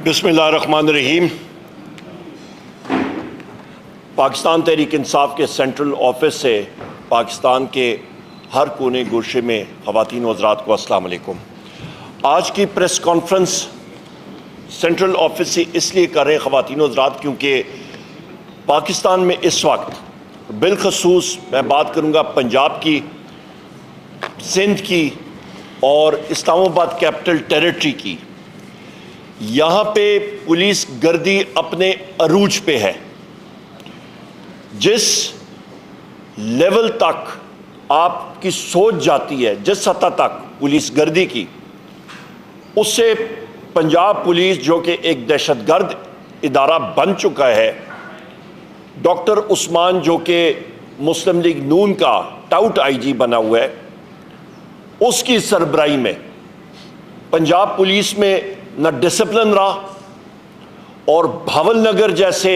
बिस्मिल्लाहिर्रहमानिर्रहीम। पाकिस्तान तहरीक इंसाफ के central office से पाकिस्तान के हर कोने गोशे में ख़वातीन व हज़रात को अस्सलाम वालेकुम। आज की प्रेस कॉन्फ्रेंस सेंट्रल ऑफिस से इसलिए कर रहे हैं ख़वातीन व हज़रात क्योंकि पाकिस्तान में इस वक्त बिलखसूस मैं बात करूँगा पंजाब की, सिंध की और इस्लामाबाद कैपिटल टेरिटरी की, यहाँ पे पुलिस गर्दी अपने अरूज पे है। जिस लेवल तक आपकी सोच जाती है, जिस सतह तक पुलिस गर्दी की, उससे पंजाब पुलिस जो कि एक दहशतगर्द इदारा बन चुका है, डॉक्टर उस्मान जो कि मुस्लिम लीग नून का टाउट आईजी बना हुआ है, उसकी सरबराही में पंजाब पुलिस में न डिसिप्लिन रहा और भावल नगर जैसे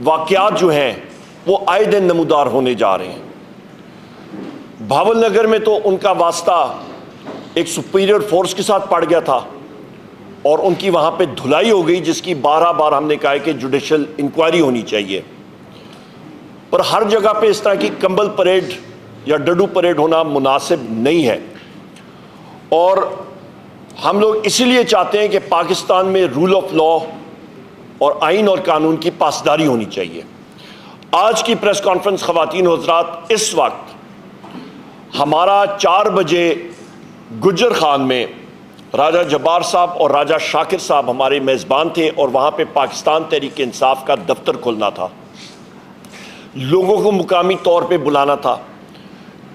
वाक़यात जो हैं वो आए दिन नमूदार होने जा रहे हैं। भावल नगर में तो उनका वास्ता एक सुपीरियर फोर्स के साथ पड़ गया था और उनकी वहाँ पे धुलाई हो गई, जिसकी 12 बार हमने कहा है कि जुडिशल इंक्वायरी होनी चाहिए। पर हर जगह पे इस तरह की कंबल परेड या डडू परेड होना मुनासिब नहीं है और हम लोग इसीलिए चाहते हैं कि पाकिस्तान में रूल ऑफ लॉ और आइन और कानून की पासदारी होनी चाहिए। आज की प्रेस कॉन्फ्रेंस ख़वातीन व हज़रात, इस वक्त हमारा 4 बजे गुज्जर खान में राजा जब्बार साहब और राजा शाकिर साहब हमारे मेज़बान थे और वहाँ पे पाकिस्तान तहरीक इंसाफ का दफ्तर खुलना था। लोगों को मुकामी तौर पे बुलाना था।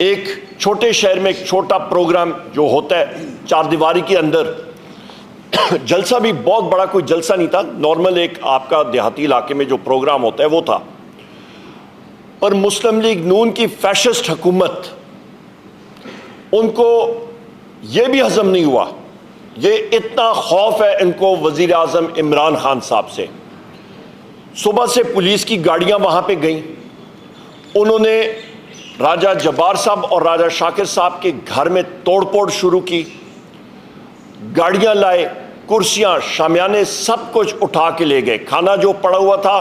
एक छोटे शहर में एक छोटा प्रोग्राम जो होता है चार दीवारी के अंदर, जलसा भी बहुत बड़ा कोई जलसा नहीं था, नॉर्मल एक आपका देहाती इलाके में जो प्रोग्राम होता है वो था। पर मुस्लिम लीग नून की फैशिस्ट हुकूमत, उनको ये भी हजम नहीं हुआ। ये इतना खौफ है इनको वजीर आज़म इमरान खान साहब से। सुबह से पुलिस की गाड़ियां वहां पे गईं, उन्होंने राजा जब्बार साहब और राजा शाकिर साहब के घर में तोड़फोड़ शुरू की। गाड़ियां लाए, कुर्सियां, शामियाने, सब कुछ उठा के ले गए। खाना जो पड़ा हुआ था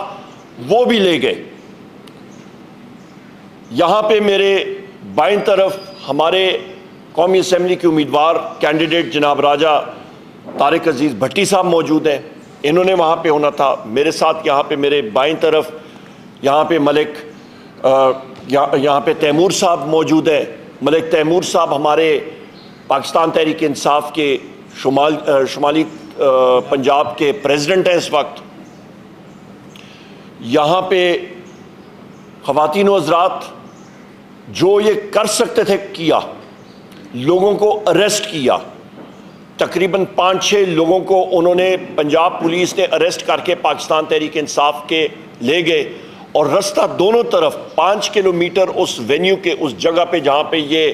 वो भी ले गए। यहां पे मेरे बाईं तरफ हमारे कौमी असम्बली के उम्मीदवार कैंडिडेट जनाब राजा तारिक अजीज़ भट्टी साहब मौजूद हैं, इन्होंने वहां पे होना था। मेरे साथ यहाँ पे मेरे बाईं तरफ यहाँ पे मलिक यहाँ पे तैमूर साहब मौजूद है। मलिक तैमूर साहब हमारे पाकिस्तान तहरीक इंसाफ के शुमाली पंजाब के प्रेसिडेंट हैं इस वक्त। यहाँ पे ख़वातीन व हज़रात जो ये कर सकते थे किया, लोगों को अरेस्ट किया। तकरीबन 5-6 लोगों को उन्होंने पंजाब पुलिस ने अरेस्ट करके पाकिस्तान तहरीक इंसाफ के ले गए और रास्ता दोनों तरफ 5 किलोमीटर उस वेन्यू के, उस जगह पे जहाँ पे ये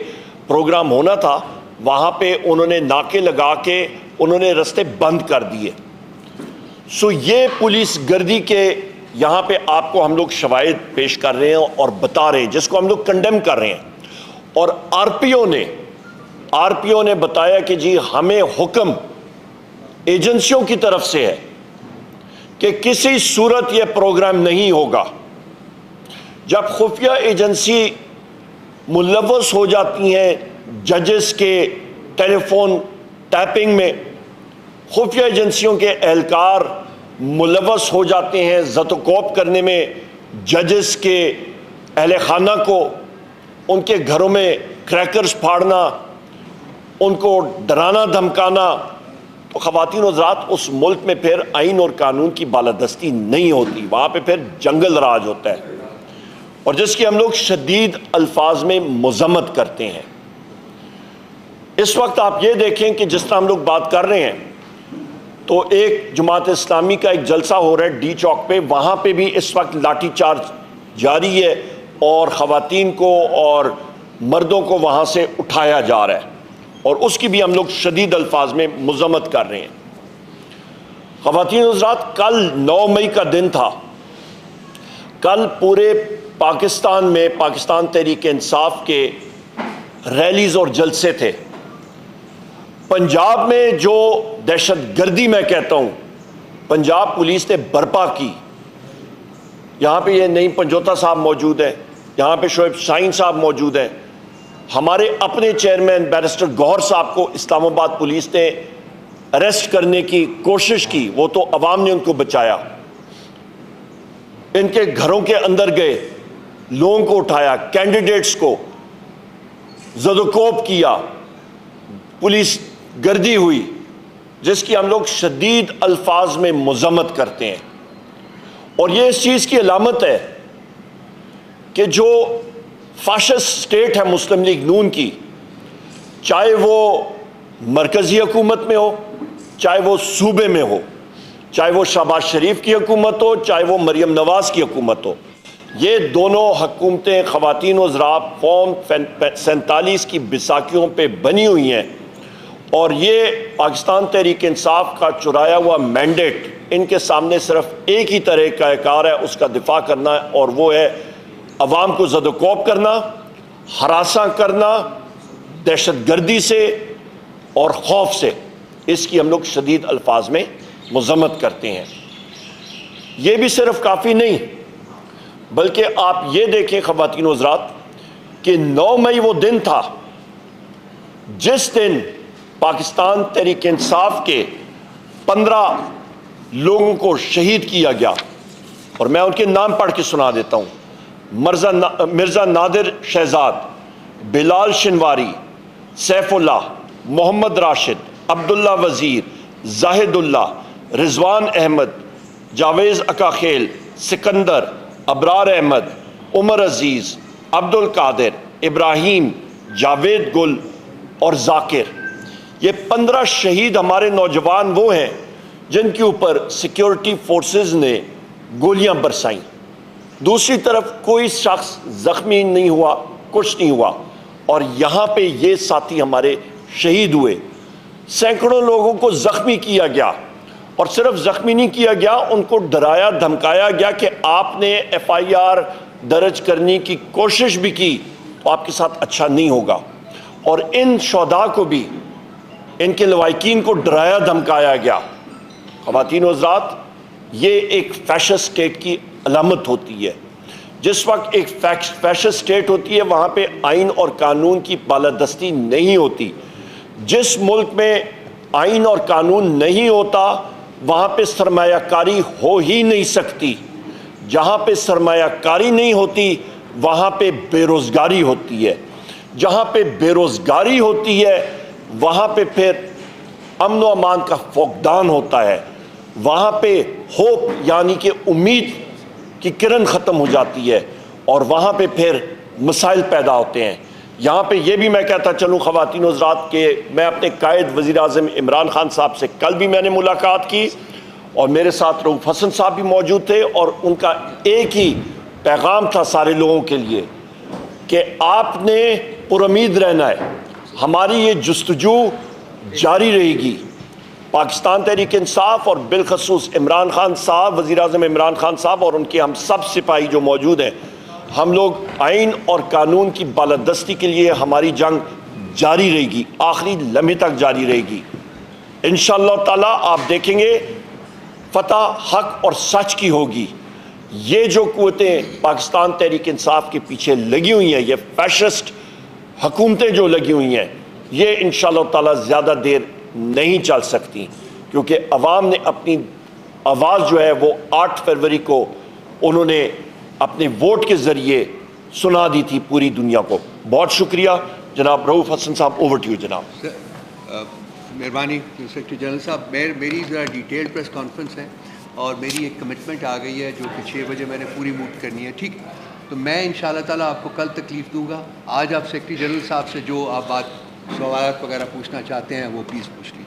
प्रोग्राम होना था, वहाँ पे उन्होंने नाके लगा के उन्होंने रास्ते बंद कर दिए। सो ये पुलिस गर्दी के यहाँ पे आपको हम लोग शवाहिद पेश कर रहे हैं और बता रहे हैं, जिसको हम लोग कंडेम कर रहे हैं। और आरपीओ ने बताया कि जी हमें हुक्म एजेंसियों की तरफ से है कि किसी सूरत ये प्रोग्राम नहीं होगा। जब खुफिया एजेंसी मुलव्वस हो जाती हैं जजेस के टेलीफोन टैपिंग में, खुफिया एजेंसियों के एहलकार मुलव्वस हो जाते हैं ज़तोकोप करने में जजेस के अहले खाना को, उनके घरों में क्रैकर्स फाड़ना, उनको डराना धमकाना, तो ख़वातीन व हज़रात उस मुल्क में फिर आइन और कानून की बालादस्ती नहीं होती, वहाँ पे फिर जंगल राज होता है और जिसकी हम लोग शदीद अल्फाज में मज़म्मत करते हैं। इस वक्त आप ये देखें कि जिस तरह हम लोग बात कर रहे हैं, तो एक जमात इस्लामी का एक जलसा हो रहा है डी चौक पे, वहाँ पे भी इस वक्त लाठी चार्ज जारी है और ख़वातीन को और मर्दों को वहाँ से उठाया जा रहा है और उसकी भी हम लोग शदीद अल्फाज में मज़म्मत कर रहे हैं। ख़वातीन व हज़रात, कल 9 मई का दिन था। कल पूरे पाकिस्तान में पाकिस्तान तहरीक इंसाफ के रैलीज़ और जलसे थे। पंजाब में जो दहशतगर्दी मैं कहता हूं पंजाब पुलिस ने बर्पा की, यहां पे ये नईम पंजोता साहब मौजूद है, यहां पे शोएब शाहीन साहब मौजूद हैं, हमारे अपने चेयरमैन बैरिस्टर गौहर साहब को इस्लामाबाद पुलिस ने अरेस्ट करने की कोशिश की, वो तो अवाम ने उनको बचाया। इनके घरों के अंदर गए, लोगों को उठाया, कैंडिडेट्स को ज़दोकोब किया, पुलिस गर्दी हुई, जिसकी हम लोग शदीद अल्फाज में मज़म्मत करते हैं। और ये इस चीज़ की अलामत है कि जो फाशिस्ट स्टेट है मुस्लिम लीग नून की, चाहे वो मरकज़ी हुकूमत में हो, चाहे वो सूबे में हो, चाहे वो शहबाज शरीफ की हुकूमत हो, चाहे वो मरियम नवाज की हुकूमत हो, ये दोनों हुकूमतें ख़वातीन व ज़राब फॉर्म 47 की बिसाखियों पे बनी हुई हैं। और ये पाकिस्तान तहरीक इंसाफ का चुराया हुआ मैंडेट इनके सामने सिर्फ एक ही तरह का कार है, उसका दिफा करना है, और वो है अवाम को ज़दोकोब करना, हरासा करना दहशतगर्दी से और खौफ से। इसकी हम लोग शदीद अल्फाज में मज़म्मत करते हैं। ये भी सिर्फ काफ़ी नहीं, बल्कि आप ये देखें ख़वातीन व हज़रात कि 9 मई वो दिन था जिस दिन पाकिस्तान तहरीक इंसाफ के 15 लोगों को शहीद किया गया। और मैं उनके नाम पढ़ के सुना देता हूँ। मिर्ज़ा नादिर शहजाद, बिलाल शिनवारी, सैफुल्लाह, मोहम्मद राशिद, अब्दुल्ला वज़ीर, जाहिदुल्ला, रिजवान अहमद, जावेज़ अकाखेल, सिकंदर, अबरार अहमद, उमर अजीज़, अब्दुल कादिर, इब्राहीम, जावेद गुल और जाकिर। ये 15 शहीद हमारे नौजवान वो हैं जिनके ऊपर सिक्योरिटी फोर्सेस ने गोलियां बरसाईं। दूसरी तरफ कोई शख्स जख्मी नहीं हुआ, कुछ नहीं हुआ, और यहाँ पे ये साथी हमारे शहीद हुए। सैकड़ों लोगों को जख्मी किया गया, और सिर्फ जख्मी नहीं किया गया, उनको डराया धमकाया गया कि आपने FIR दर्ज करने की कोशिश भी की तो आपके साथ अच्छा नहीं होगा। और इन शोधा को भी, इनके लवाकिन को डराया धमकाया गया। ख़वातीन व हज़रात, ये एक फैशिस्ट स्टेट की अलामत होती है। जिस वक्त एक फैशिस्ट स्टेट होती है वहाँ पे आइन और कानून की बालादस्ती नहीं होती। जिस मुल्क में आइन और कानून नहीं होता वहाँ पे सरमायाकारी हो ही नहीं सकती। जहाँ पे सरमायाकारी नहीं होती वहाँ पे बेरोज़गारी होती है। जहाँ पे बेरोज़गारी होती है वहाँ पे फिर अमन व अमान का फुकदान होता है। वहाँ पे होप यानी कि उम्मीद की किरण ख़त्म हो जाती है, और वहाँ पे फिर मसाइल पैदा होते हैं। यहाँ पे ये भी मैं कहता चलूँ ख़वातीन हज़रात के, मैं अपने कायद वज़ीर आज़म इमरान खान साहब से कल भी मैंने मुलाकात की, और मेरे साथ रऊफ़ हसन साहब भी मौजूद थे, और उनका एक ही पैगाम था सारे लोगों के लिए कि आपने पुरुम्मीद रहना है। हमारी ये जुस्तजू जारी रहेगी। पाकिस्तान तहरीक इंसाफ और बिलखसूस इमरान खान साहब, वज़ीर आज़म इमरान खान साहब और उनके हम सब सिपाही जो मौजूद हैं, हम लोग आइन और कानून की बालादस्ती के लिए हमारी जंग जारी रहेगी, आखिरी लम्हे तक जारी रहेगी। इंशाअल्लाह ताला आप देखेंगे फतह हक और सच की होगी। ये जो कुव्वतें पाकिस्तान तहरीक इंसाफ के पीछे लगी हुई हैं, ये फैशिस्ट हुकूमतें जो लगी हुई हैं, ये इंशाअल्लाह ताला ज़्यादा देर नहीं चल सकती, क्योंकि अवाम ने अपनी आवाज़ जो है वो 8 फरवरी को उन्होंने अपने वोट के ज़रिए सुना दी थी पूरी दुनिया को। बहुत शुक्रिया जनाब रऊफ़ हसन साहब, ओवर टू यू जनाब। मेहरबानी सेक्रेटरी जनरल साहब। मेरी ज़रा डिटेल्ड प्रेस कॉन्फ्रेंस है और मेरी एक कमिटमेंट आ गई है जो कि 6 बजे मैंने पूरी मूव करनी है, ठीक। तो मैं इंशाअल्लाह ताला आपको कल तकलीफ़ दूंगा। आज आप सेक्रेटरी जनरल साहब से जो आप बात सवाल वगैरह पूछना चाहते हैं वो प्लीज़ पूछ लीजिए।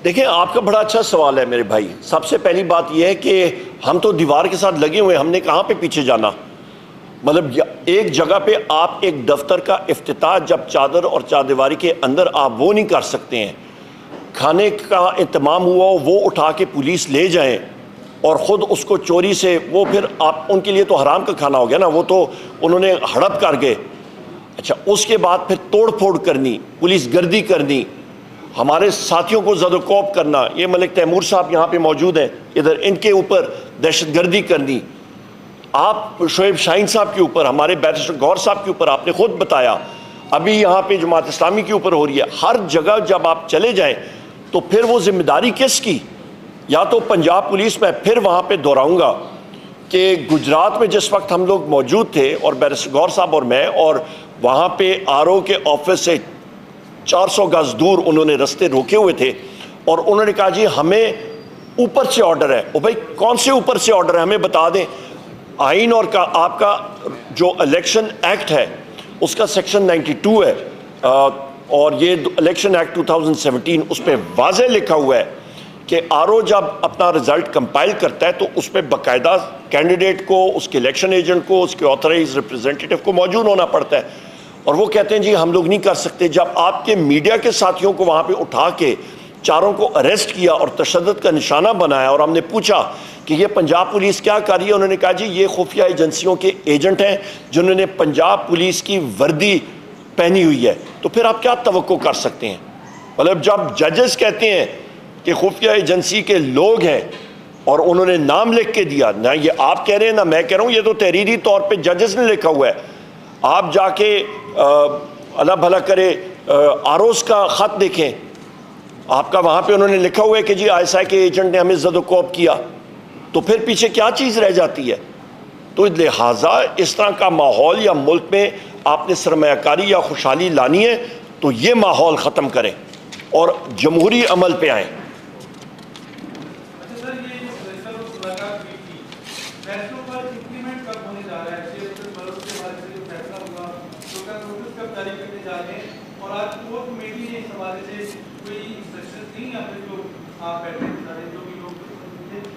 देखिए, आपका बड़ा अच्छा सवाल है मेरे भाई। सबसे पहली बात यह है कि हम तो दीवार के साथ लगे हुए हैं, हमने कहाँ पे पीछे जाना। मतलब एक जगह पे आप एक दफ्तर का इफ्तिताह जब चादर और चारदीवारी के अंदर आप वो नहीं कर सकते हैं। खाने का इंतमाम हुआ वो उठा के पुलिस ले जाएं और ख़ुद उसको चोरी से, वो फिर आप उनके लिए तो हराम का खाना हो गया ना, वो तो उन्होंने हड़प कर गए। अच्छा, उसके बाद फिर तोड़ फोड़ करनी, पुलिस गर्दी करनी, हमारे साथियों को ज़दोकोप करना। ये मलिक तैमूर साहब यहाँ पे मौजूद हैं, इधर इनके ऊपर दहशतगर्दी करनी। आप शोएब शाहीन साहब के ऊपर, हमारे बैरिस्टर गौर साहब के ऊपर आपने खुद बताया, अभी यहाँ पे जमात इस्लामी के ऊपर हो रही है। हर जगह जब आप चले जाएं तो फिर वो जिम्मेदारी किसकी? या तो पंजाब पुलिस में। फिर वहाँ पे दोहराऊँगा कि गुजरात में जिस वक्त हम लोग मौजूद थे और बैरिस्टर गौर साहब और मैं, और वहाँ पे आरओ के ऑफिस से 400 गज दूर उन्होंने रास्ते रोके हुए थे और उन्होंने कहा जी हमें ऊपर से ऑर्डर है। ओ भाई, कौन से ऊपर से ऑर्डर है, हमें बता दें। आइन और का आपका जो इलेक्शन एक्ट है उसका सेक्शन 92 है, और ये इलेक्शन एक्ट 2017, उस पर वाज़ेह लिखा हुआ है कि आरओ जब अपना रिज़ल्ट कंपाइल करता है तो उस पर बाकायदा कैंडिडेट को, उसके इलेक्शन एजेंट को, उसके ऑथराइज रिप्रेजेंटेटिव को मौजूद होना पड़ता है। और वो कहते हैं जी हम लोग नहीं कर सकते। जब आपके मीडिया के साथियों को वहाँ पे उठा के चारों को अरेस्ट किया और तशद्दुद का निशाना बनाया, और हमने पूछा कि ये पंजाब पुलिस क्या कर रही है, उन्होंने कहा जी ये खुफिया एजेंसियों के एजेंट हैं जिन्होंने पंजाब पुलिस की वर्दी पहनी हुई है। तो फिर आप क्या तवक्को कर सकते हैं? मतलब जब जजेस कहते हैं कि खुफिया एजेंसी के लोग हैं और उन्होंने नाम लिख के दिया, ना ये आप कह रहे हैं ना मैं कह रहा हूँ, ये तो तहरीरी तौर पर जजेस ने लिखा हुआ है। आप जाके अल्लाह भला करे आरोस का ख़त देखें, आपका वहाँ पे उन्होंने लिखा हुआ है कि जी आईएसआई के एजेंट ने हमें ज़दोकोप किया। तो फिर पीछे क्या चीज़ रह जाती है? तो लिहाजा इस तरह का माहौल या मुल्क में आपने सरमायाकारी या खुशहाली लानी है तो ये माहौल ख़त्म करें और जमहूरी अमल पे आएँ।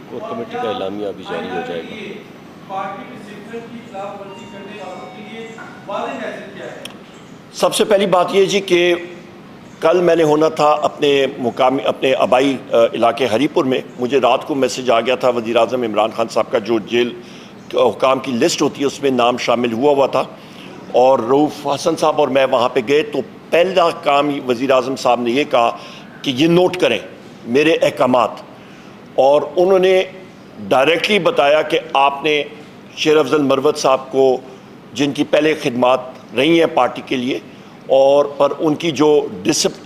कोर कमेटी का एलामिया अभी जारी हो जाएगा। सबसे पहली बात यह जी कि कल मैंने होना था अपने आबाई इलाके हरीपुर में। मुझे रात को मैसेज आ गया था, वज़ीर आज़म इमरान खान साहब का जो जेल हुकाम की लिस्ट होती है उसमें नाम शामिल हुआ था, और रऊफ़ हसन साहब और मैं वहाँ पे गए। तो पहला काम वज़ीर आज़म साहब ने ये कहा कि ये नोट करें मेरे अहकामात, और उन्होंने डायरेक्टली बताया कि आपने शेर अफजल मरवत साहब को, जिनकी पहले खिदमात रही हैं पार्टी के लिए, और पर उनकी जो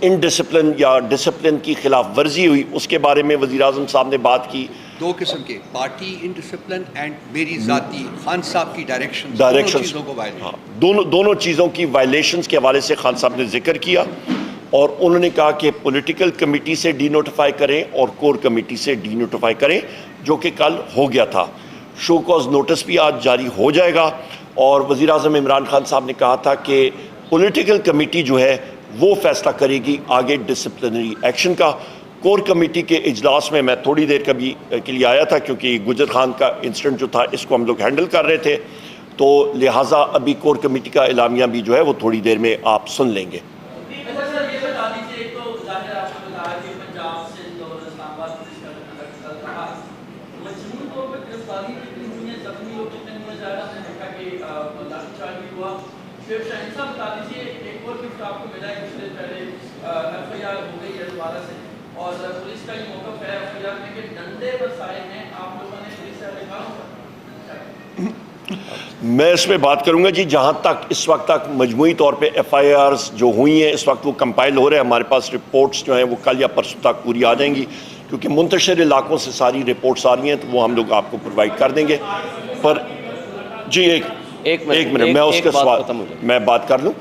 इनडिसिप्लिन या डिसिप्लिन की खिलाफ वर्जी हुई उसके बारे में वज़ीर आज़म साहब ने बात की। दो किस्म के, पार्टी इनडिसिप्लिन एंड मेरी ज़ाती खान साहब की डायरेक्शन, हाँ, दोनों चीज़ों की वायलेशंस के हवाले से खान साहब ने जिक्र किया, और उन्होंने कहा कि पॉलिटिकल कमेटी से डीनोटिफाई करें और कोर कमेटी से डीनोटिफाई करें, जो कि कल हो गया था। शो कॉज नोटिस भी आज जारी हो जाएगा, और वज़ीर आज़म इमरान खान साहब ने कहा था कि पॉलिटिकल कमेटी जो है वो फैसला करेगी आगे डिसिप्लिनरी एक्शन का। कोर कमेटी के इजलास में मैं थोड़ी देर कभी के लिए आया था, क्योंकि गुजर खान का इंसिडेंट जो था इसको हम लोग हैंडल कर रहे थे, तो लिहाजा अभी कोर कमेटी का एलामिया भी जो है वो थोड़ी देर में आप सुन लेंगे। और पुलिस का ये मौक़िफ़ है एफआईआर में कि डंडे बरसाए हैं आप लोगों ने पुलिस से अधिकारों। मैं इसमें बात करूंगा जी, जहां तक इस वक्त तक मजमूई तौर पे एफआईआर्स जो हुई हैं इस वक्त वो कंपाइल हो रहे हैं। हमारे पास रिपोर्ट्स जो हैं वो कल या परसों तक पूरी आ जाएंगी, क्योंकि मुंतशिर इलाकों से सारी रिपोर्ट्स आ रही हैं, तो वो हम लोग आपको प्रोवाइड कर देंगे। पर जी एक मिनट मैं उसके सवाल मैं बात कर लूँ।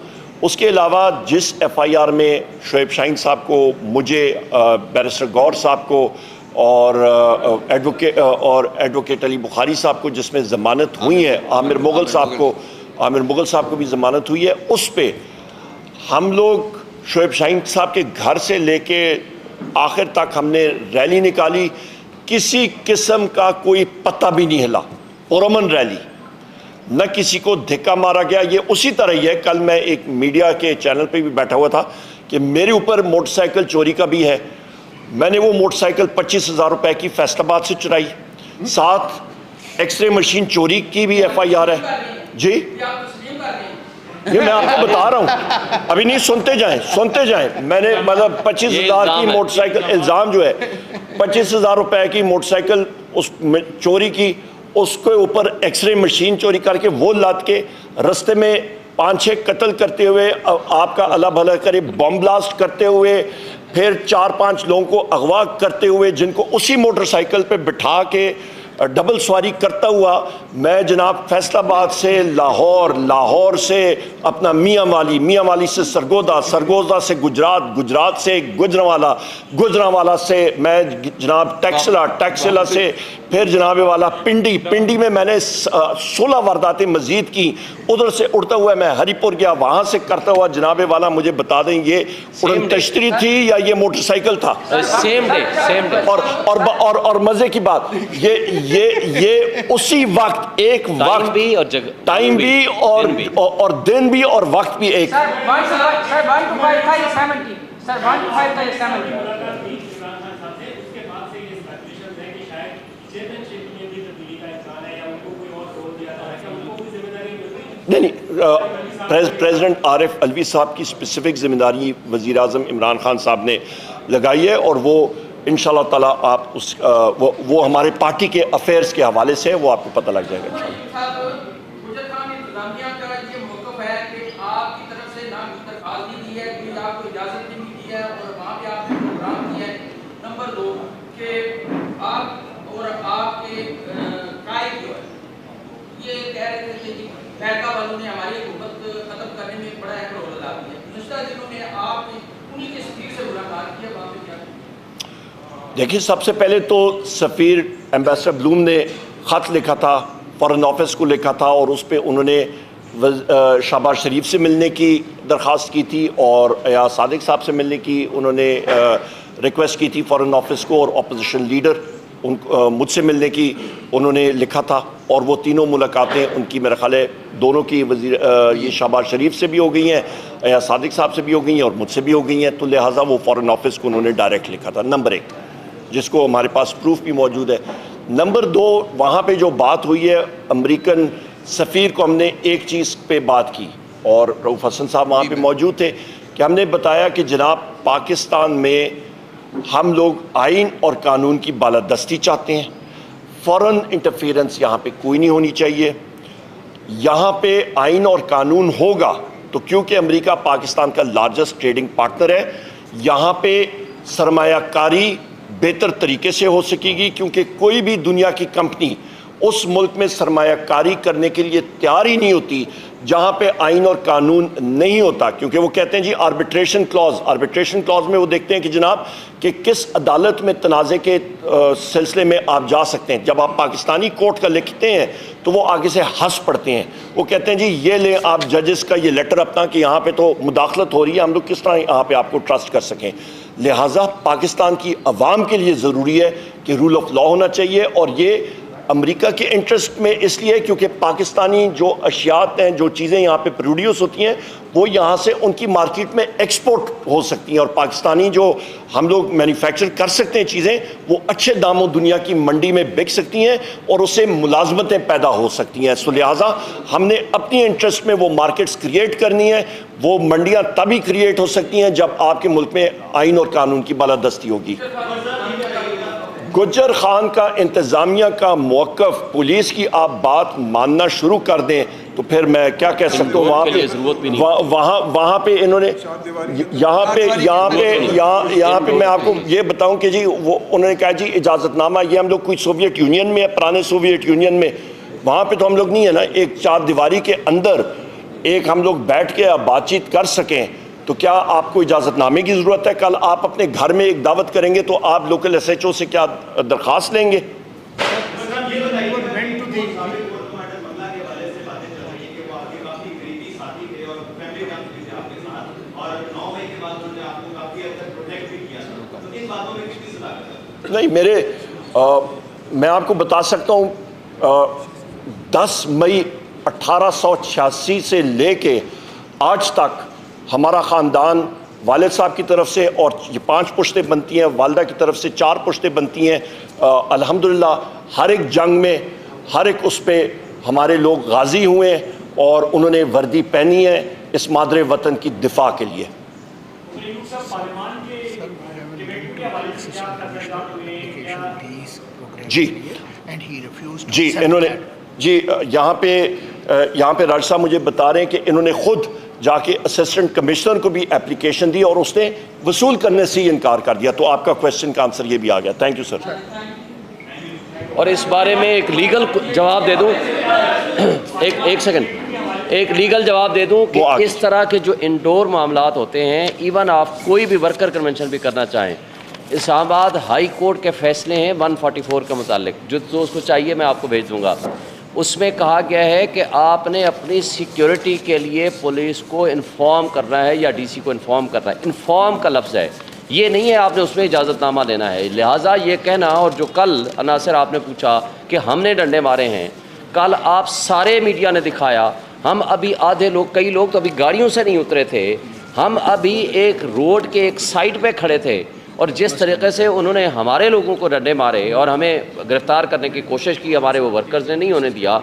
उसके अलावा जिस एफआईआर में शोएब शाहीन साहब को, मुझे, बैरिस्टर गौर साहब को और एडवोकेट अली बुखारी साहब को जिसमें ज़मानत हुई है, आमिर मुगल साहब को भी ज़मानत हुई है, उस पे हम लोग शोएब शाहीन साहब के घर से लेके आखिर तक हमने रैली निकाली, किसी किस्म का कोई पत्ता भी नहीं हिला, पुरअमन रैली, न किसी को धक्का मारा गया। ये उसी तरह ही है, कल मैं एक मीडिया के चैनल पे भी बैठा हुआ था कि मेरे ऊपर मोटरसाइकिल चोरी का भी है। मैंने वो मोटरसाइकिल 25,000 रुपए की फैसलाबाद से चुराई, साथ एक्सरे मशीन चोरी की भी FIR है जी। ये मैं आपको बता रहा हूँ, अभी नहीं, सुनते जाएं। मैंने मतलब 25,000 की मोटरसाइकिल, इल्ज़ाम जो है 25,000 रुपए की मोटरसाइकिल उस चोरी की, उसके ऊपर एक्सरे मशीन चोरी करके वो लाद के रास्ते में 5-6 कत्ल करते हुए, आपका अल्लाह भला करे, बम ब्लास्ट करते हुए, फिर 4-5 लोगों को अगवा करते हुए, जिनको उसी मोटरसाइकिल पे बिठा के डबल सवारी करता हुआ मैं जनाब फैसलाबाद से लाहौर, लाहौर से अपना मियाँ वाली से सरगोदा, सरगोदा से गुजरात, गुजरात से गुजरांवाला, गुजरांवाला से मैं जनाब टैक्सिला से फिर जनाब वाला पिंडी में मैंने 16 वारदातें मजीद की। उधर से उड़ता हुआ मैं हरिपुर गया, वहाँ से करता हुआ जनाब वाला मुझे बता दें ये उड़न तश्तरी थी या ये मोटरसाइकिल था। सेम डे और मज़े की बात ये उसी वक्त, एक वक्त भी और जगह, टाइम भी और दिन भी और वक्त भी एक। नहीं, प्रेसिडेंट आरिफ अलवी साहब की स्पेसिफिक जिम्मेदारी वज़ीर आज़म इमरान खान साहब ने लगाई है और वो इंशाल्लाह ताला आप उस वो हमारे पार्टी के अफेयर्स के हवाले से वो आपको पता लग जाएगा इंशाल्लाह। वालों ने हमारी हुकूमत खत्म करने में बड़ा अहम रोल अदा किया। गुज़श्ता दिनों में आपने उन्हीं के सफीर से मुलाकात की, वहाँ पे क्या? देखिए, सबसे पहले तो सफ़ीर एम्बेसडर ब्लूम ने ख़त लिखा था, फ़ॉरेन ऑफिस को लिखा था और उस पर उन्होंने शहबाज शरीफ से मिलने की दरख्वास्त की थी और या सादिक साहब से मिलने की उन्होंने रिक्वेस्ट की थी फ़ॉरेन ऑफिस को, और अपोजिशन लीडर मुझसे मिलने की उन्होंने लिखा था। और वो तीनों मुलाकातें उनकी मेरा ख्याल है दोनों की वज़ीर ये शहबाज शरीफ से भी हो गई हैं, या सादिक साहब से भी हो गई हैं और मुझसे भी हो गई हैं। तो लिहाजा वो फ़ॉरेन ऑफिस को उन्होंने डायरेक्ट लिखा था, नंबर 1, जिसको हमारे पास प्रूफ भी मौजूद है। नंबर 2, वहाँ पे जो बात हुई है अमेरिकन सफ़ीर को हमने एक चीज़ पे बात की और रऊफ़ हसन साहब वहाँ पे मौजूद थे कि हमने बताया कि जनाब पाकिस्तान में हम लोग आइन और कानून की बालादस्ती चाहते हैं, फ़ॉरेन इंटरफेरेंस यहाँ पे कोई नहीं होनी चाहिए। यहाँ पे आइन और कानून होगा तो क्योंकि अमेरिका पाकिस्तान का लार्जेस्ट ट्रेडिंग पार्टनर है, यहाँ पे सरमायाकारी बेहतर तरीके से हो सकेगी, क्योंकि कोई भी दुनिया की कंपनी उस मुल्क में सरमायाकारी करने के लिए तैयार ही नहीं होती जहाँ पे आइन और कानून नहीं होता। क्योंकि वो कहते हैं जी आर्बिट्रेशन क्लॉज में वो देखते हैं कि जनाब कि किस अदालत में तनाज़े के सिलसिले में आप जा सकते हैं। जब आप पाकिस्तानी कोर्ट का लिखते हैं तो वो आगे से हंस पड़ते हैं, वो कहते हैं जी ये लें आप जजेस का ये लेटर अपना कि यहाँ पे तो मुदाखलत हो रही है, हम लोग किस तरह यहाँ पे आपको ट्रस्ट कर सकें। लिहाजा पाकिस्तान की अवाम के लिए ज़रूरी है कि रूल ऑफ लॉ होना चाहिए, और ये अमेरिका के इंटरेस्ट में इसलिए क्योंकि पाकिस्तानी जो अशियात हैं, जो चीज़ें यहाँ पे प्रोड्यूस होती हैं, वो यहाँ से उनकी मार्केट में एक्सपोर्ट हो सकती हैं, और पाकिस्तानी जो हम लोग मैन्युफैक्चर कर सकते हैं चीज़ें, वो अच्छे दामों दुनिया की मंडी में बिक सकती हैं और उससे मुलाजमतें पैदा हो सकती हैं। सो लिहाजा हमने अपनी इंटरेस्ट में वो मार्केट्स क्रिएट करनी है। वो मंडियाँ तभी क्रिएट हो सकती हैं जब आपके मुल्क में आइन और कानून की बालादस्ती होगी। गुज्जर खान का इंतज़ामिया का मौक़िफ़, पुलिस की आप बात मानना शुरू कर दें तो फिर मैं क्या कह सकता हूँ। वहाँ पे इन्होंने यहाँ पे मैं आपको ये बताऊँ कि जी वो उन्होंने कहा जी इजाज़तनामा, ये हम लोग कोई सोवियत यूनियन में है, पुराने सोवियत यूनियन में, वहाँ पे तो हम लोग नहीं है ना, एक चार दीवारी के अंदर एक हम लोग बैठ के बातचीत कर सकें। तो क्या आपको इजाज़तनामे की ज़रूरत है? कल आप अपने घर में एक दावत करेंगे तो आप लोकल SHO से क्या दरख्वास्त लेंगे? नहीं, मैं आपको बता सकता हूँ 10 मई 1886 से लेके आज तक हमारा ख़ानदान वालिद साहब की तरफ से, और ये 5 पुश्तें बनती हैं, वालिदा की तरफ से 4 पुश्तें बनती हैं। अल्हम्दुलिल्लाह हर एक जंग में, हर एक उस पे हमारे लोग गाजी हुए और उन्होंने वर्दी पहनी है इस मादरे वतन की दिफा के लिए। जी जी, इन्होंने जी यहाँ पे राज साहब मुझे बता रहे हैं कि इन्होंने खुद जाके असिस्टेंट कमिश्नर को भी एप्लीकेशन दी और उसने वसूल करने से ही इनकार कर दिया। तो आपका क्वेश्चन का आंसर ये भी आ गया। Thank you sir. और इस बारे में एक लीगल जवाब दे दूं, एक सेकंड, एक लीगल जवाब दे दूं कि इस तरह के जो इंडोर मामलात होते हैं, इवन आप कोई भी वर्कर कन्वेंशन भी करना चाहें, इस्लामाबाद हाई कोर्ट के फैसले हैं 144 के मुतालिक, जो उसको चाहिए मैं आपको भेज दूंगा। उसमें कहा गया है कि आपने अपनी सिक्योरिटी के लिए पुलिस को इन्फॉर्म करना है या डीसी को इन्फॉर्म करना है। इन्फॉर्म का लफ्ज़ है, ये नहीं है आपने उसमें इजाज़तनामा देना है। लिहाजा ये कहना, और जो कल अनासर आपने पूछा कि हमने डंडे मारे हैं, कल आप सारे मीडिया ने दिखाया, हम अभी आधे लोग, कई लोग तो अभी गाड़ियों से नहीं उतरे थे, हम अभी एक रोड के एक साइड पे खड़े थे, और जिस तरीके से उन्होंने हमारे लोगों को डंडे मारे और हमें गिरफ़्तार करने की कोशिश की, हमारे वो वर्कर्स ने नहीं होने दिया।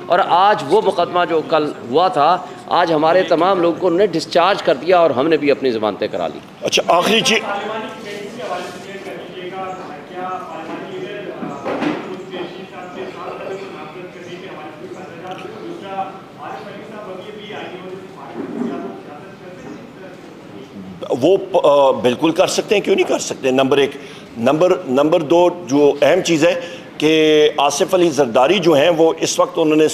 और आज वो मुकदमा जो कल हुआ था, आज हमारे तमाम लोगों को उन्होंने डिस्चार्ज कर दिया और हमने भी अपनी ज़मानतें करा ली। अच्छा, आखिरी चीज वो बिल्कुल कर सकते हैं, क्यों नहीं कर सकते। नंबर 1। नंबर 2 जो अहम चीज़ है कि आसिफ अली जरदारी जो हैं वो इस वक्त उन्होंने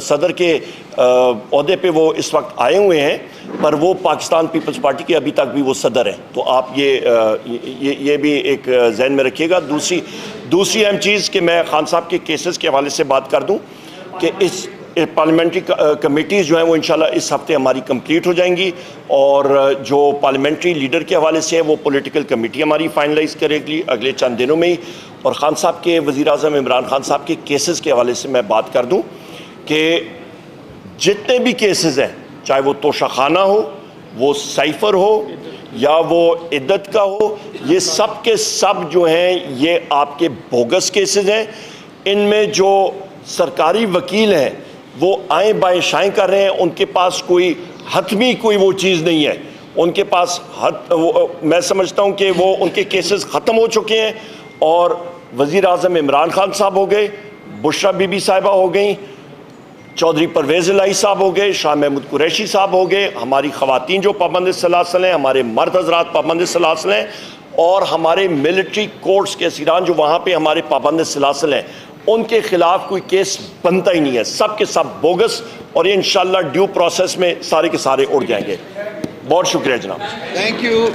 सदर के ओहदे पे वो इस वक्त आए हुए हैं, पर वो पाकिस्तान पीपल्स पार्टी के अभी तक भी वो सदर हैं। तो आप ये भी एक जहन में रखिएगा। दूसरी अहम चीज़ कि मैं खान साहब के केसेस के हवाले से बात कर दूं कि इस पार्लियामेंट्री कमेटीज़ जो हैं वो इंशाल्लाह इस हफ्ते हमारी कंप्लीट हो जाएंगी, और जो पार्लियामेंट्री लीडर के हवाले से है वो पॉलिटिकल कमेटी हमारी फाइनलाइज करेगी अगले चंद दिनों में ही। और ख़ान साहब के वज़ीर-ए-आज़म इमरान खान साहब के केसेस के हवाले से मैं बात कर दूं कि जितने भी केसेस हैं, चाहे वो तोशाखाना हो, वो साइफ़र हो या वो इद्दत का हो, ये सब के सब जो हैं ये आपके बोगस केसेस हैं। इनमें जो सरकारी वकील हैं वो आएँ बाएँ शाएँ कर रहे हैं, उनके पास कोई हतमी कोई वो चीज़ नहीं है, उनके पास मैं समझता हूँ कि वो उनके केसेस ख़त्म हो चुके हैं। और वज़ीर-ए-आज़म इमरान खान साहब हो गए, बुशरा बीबी साहिबा हो गई, चौधरी परवेज़ इलाही साहब हो गए, शाह महमूद कुरैशी साहब हो गए, हमारी ख़वातीन जो पाबंद सलासल हैं, हमारे मर्द हज़रात पाबंद सलासल हैं, और हमारे मिलिट्री कोर्ट्स के असीरान जो वहाँ पे हमारे पाबंद सलासल हैं, उनके खिलाफ कोई केस बनता ही नहीं है। सब के सब बोगस, और ये इंशाल्लाह ड्यू प्रोसेस में सारे के सारे उड़ जाएंगे। बहुत शुक्रिया जनाब। Thank you.